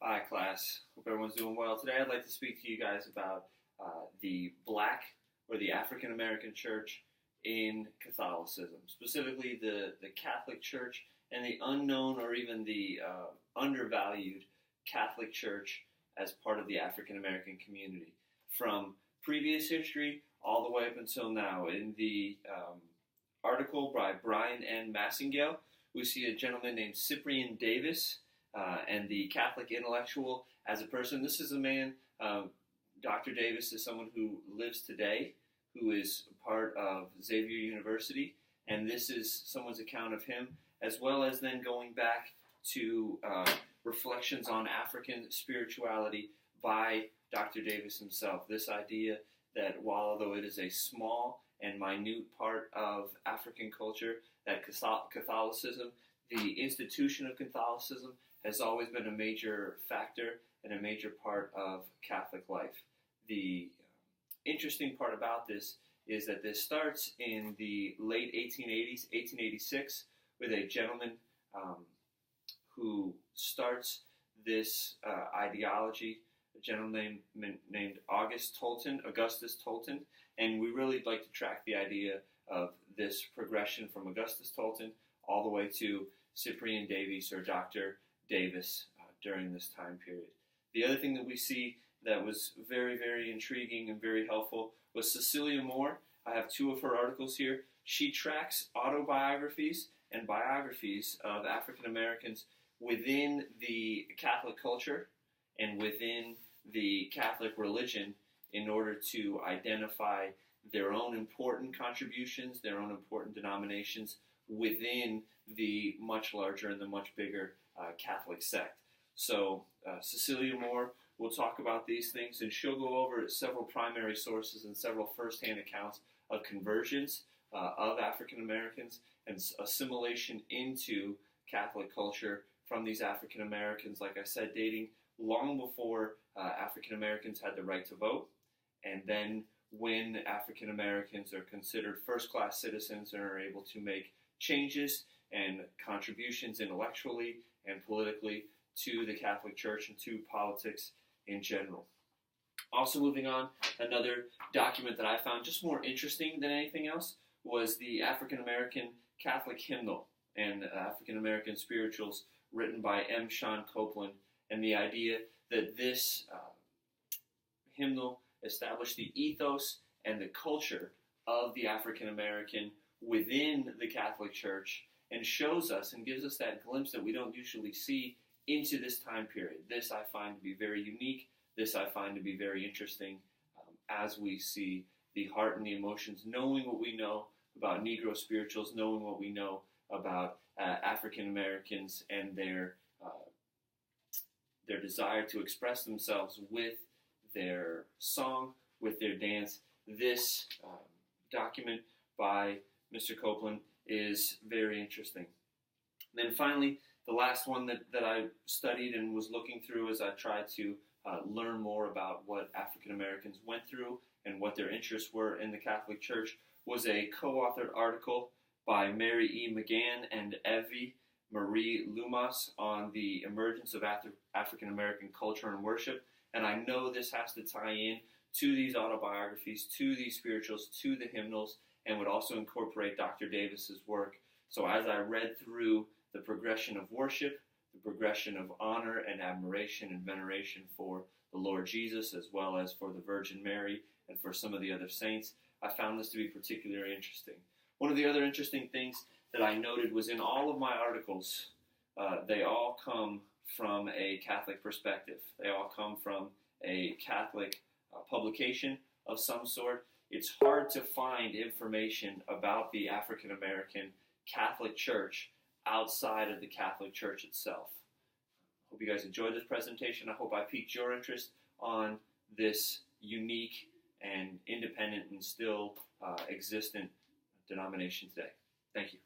Hi, class. Hope everyone's doing well. Today I'd like to speak to you guys about the Black or the African American Church in Catholicism, specifically the Catholic Church and the unknown or even the undervalued Catholic Church as part of the African American community. From previous history all the way up until now, in the article by Brian N. Massingale, we see a gentleman named Cyprian Davis, and the Catholic intellectual as a person. This is a man, Dr. Davis is someone who lives today, who is part of Xavier University, and this is someone's account of him, as well as then going back to reflections on African spirituality by Dr. Davis himself. This idea that although it is a small and minute part of African culture, that Catholicism, the institution of Catholicism, has always been a major factor and a major part of Catholic life. The interesting part about this is that this starts in the late 1880s, 1886, with a gentleman who starts this ideology, a gentleman named Augustus Tolton, and we really like to track the idea of this progression from Augustus Tolton all the way to Cyprian Davis or Dr. Davis during this time period. The other thing that we see that was very, very intriguing and very helpful was Cecilia Moore. I have two of her articles here. She tracks autobiographies and biographies of African Americans within the Catholic culture and within the Catholic religion in order to identify their own important contributions, their own important denominations within the much larger and the much bigger Catholic sect. So Cecilia Moore will talk about these things, and she'll go over several primary sources and several first-hand accounts of conversions of African Americans and assimilation into Catholic culture from these African Americans, like I said, dating long before African Americans had the right to vote, and then when African Americans are considered first-class citizens and are able to make changes and contributions intellectually and politically to the Catholic Church and to politics in general. Also moving on, another document that I found just more interesting than anything else was the African American Catholic hymnal and African American spirituals written by M. Sean Copeland, and the idea that this hymnal established the ethos and the culture of the African American within the Catholic Church and shows us and gives us that glimpse that we don't usually see into this time period. This I find to be very unique. This I find to be very interesting as we see the heart and the emotions, knowing what we know about Negro spirituals, knowing what we know about African Americans and their desire to express themselves with their song, with their dance. This document by Mr. Copeland is very interesting. And then finally, the last one that I studied and was looking through as I tried to learn more about what African Americans went through and what their interests were in the Catholic Church was a co-authored article by Mary E. McGann and Evie Marie Lumas on the emergence of African American culture and worship. And I know this has to tie in to these autobiographies, to these spirituals, to the hymnals, and would also incorporate Dr. Davis's work. So as I read through the progression of worship, the progression of honor and admiration and veneration for the Lord Jesus, as well as for the Virgin Mary and for some of the other saints, I found this to be particularly interesting. One of the other interesting things that I noted was in all of my articles, they all come from a Catholic perspective. They all come from a Catholic publication of some sort. It's hard to find information about the African American Catholic Church outside of the Catholic Church itself. I hope you guys enjoyed this presentation. I hope I piqued your interest on this unique and independent and still existent denomination today. Thank you.